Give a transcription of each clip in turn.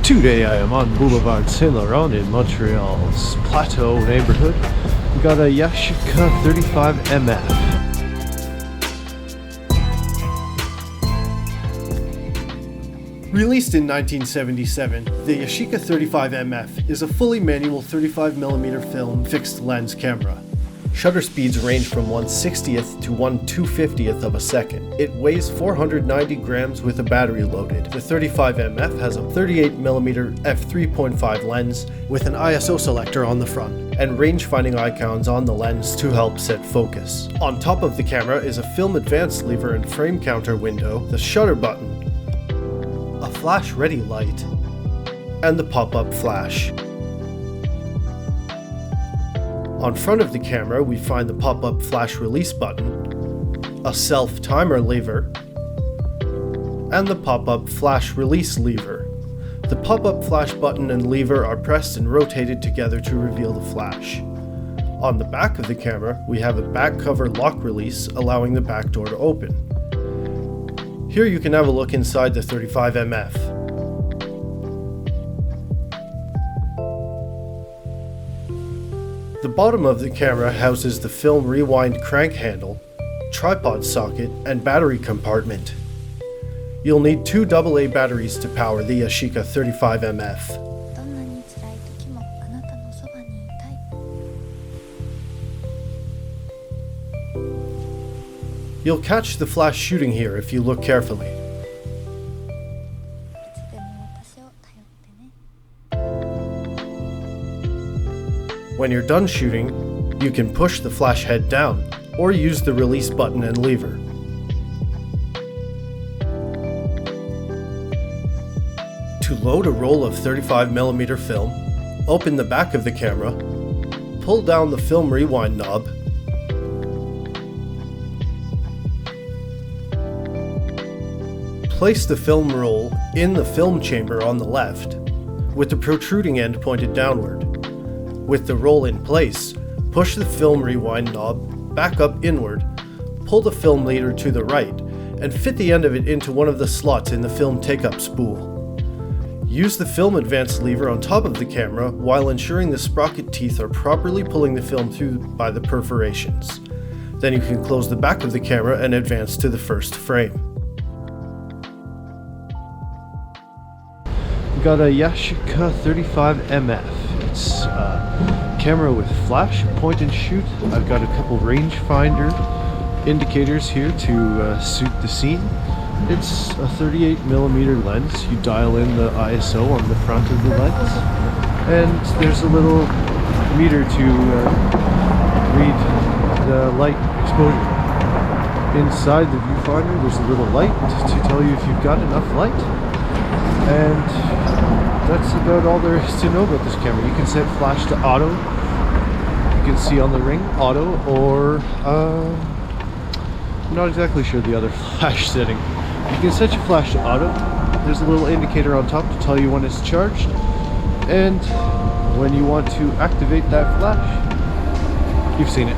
Today I am on Boulevard Saint Laurent in Montreal's Plateau neighborhood. We got a Yashica 35MF. Released in 1977, the Yashica 35MF is a fully manual 35mm film fixed lens camera. Shutter speeds range from 1/60th to 1/250th of a second. It weighs 490 grams with a battery loaded. The 35MF has a 38mm f3.5 lens with an ISO selector on the front and range-finding icons on the lens to help set focus. On top of the camera is a film advance lever and frame counter window, the shutter button, a flash ready light, and the pop-up flash. On front of the camera we find the pop-up flash release button, a self-timer lever, and the pop-up flash release lever. The pop-up flash button and lever are pressed and rotated together to reveal the flash. On the back of the camera we have a back cover lock release allowing the back door to open. Here you can have a look inside the 35MF. The bottom of the camera houses the film rewind crank handle, tripod socket, and battery compartment. You'll need two AA batteries to power the Yashica 35MF. You'll catch the flash shooting here if you look carefully. When you're done shooting, you can push the flash head down or use the release button and lever. To load a roll of 35mm film, open the back of the camera, pull down the film rewind knob, place the film roll in the film chamber on the left, with the protruding end pointed downward. With the roll in place, push the film rewind knob back up inward, pull the film leader to the right, and fit the end of it into one of the slots in the film take-up spool. Use the film advance lever on top of the camera while ensuring the sprocket teeth are properly pulling the film through by the perforations. Then you can close the back of the camera and advance to the first frame. We got a Yashica 35MF. It's a camera with flash, point and shoot. I've got a couple rangefinder indicators here to suit the scene. It's a 38mm lens. You dial in the ISO on the front of the lens, and there's a little meter to read the light exposure. Inside the viewfinder there's a little light to tell you if you've got enough light, and that's about all there is to know about this camera. You can set flash to auto. You can see on the ring auto, or I'm not exactly sure the other flash setting. You can set your flash to auto. There's a little indicator on top to tell you when it's charged, and when you want to activate that flash, you've seen it.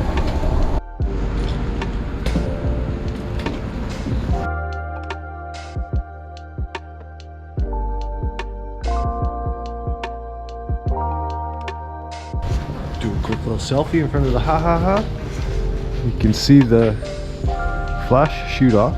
Do a quick little selfie in front of the ha. You can see the flash shoot off.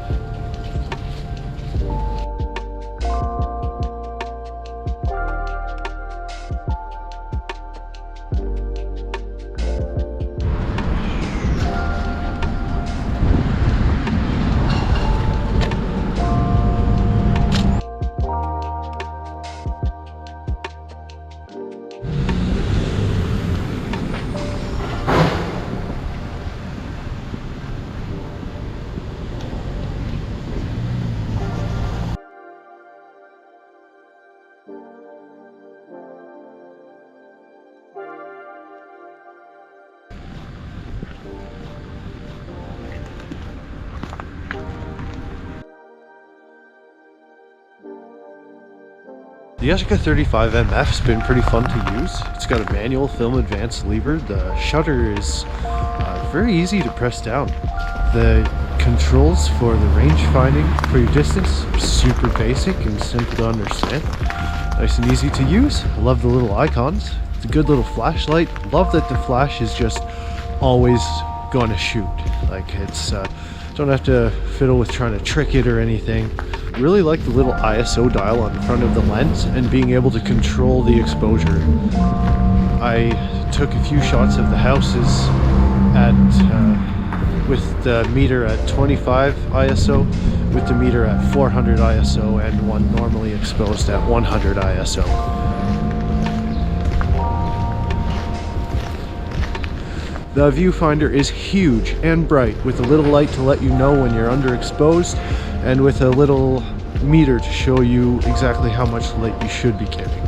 The Yashica 35MF's been pretty fun to use. It's got a manual film advance lever. The shutter is very easy to press down. The controls for the range finding for your distance are super basic and simple to understand. Nice and easy to use. I love the little icons. It's a good little flashlight. Love that the flash is just always going to shoot. Like it's don't have to fiddle with trying to trick it or anything. Really like the little ISO dial on the front of the lens and being able to control the exposure. I took a few shots of the houses at with the meter at 25 ISO, with the meter at 400 ISO, and one normally exposed at 100 ISO. The viewfinder is huge and bright, with a little light to let you know when you're underexposed, and with a little meter to show you exactly how much light you should be getting.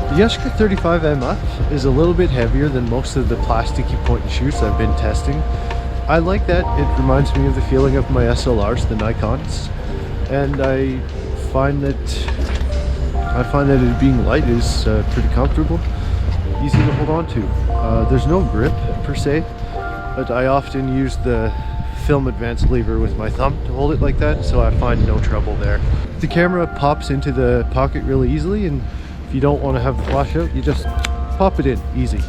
The Yashica 35 MF is a little bit heavier than most of the plasticky point and shoots I've been testing. I like that. It reminds me of the feeling of my SLRs, the Nikons, and I find that it being light is pretty comfortable, easy to hold on to. There's no grip per se, but I often use the film advance lever with my thumb to hold it like that, so I find no trouble there. The camera pops into the pocket really easily, and if you don't want to have the flash out, you just pop it in, easy.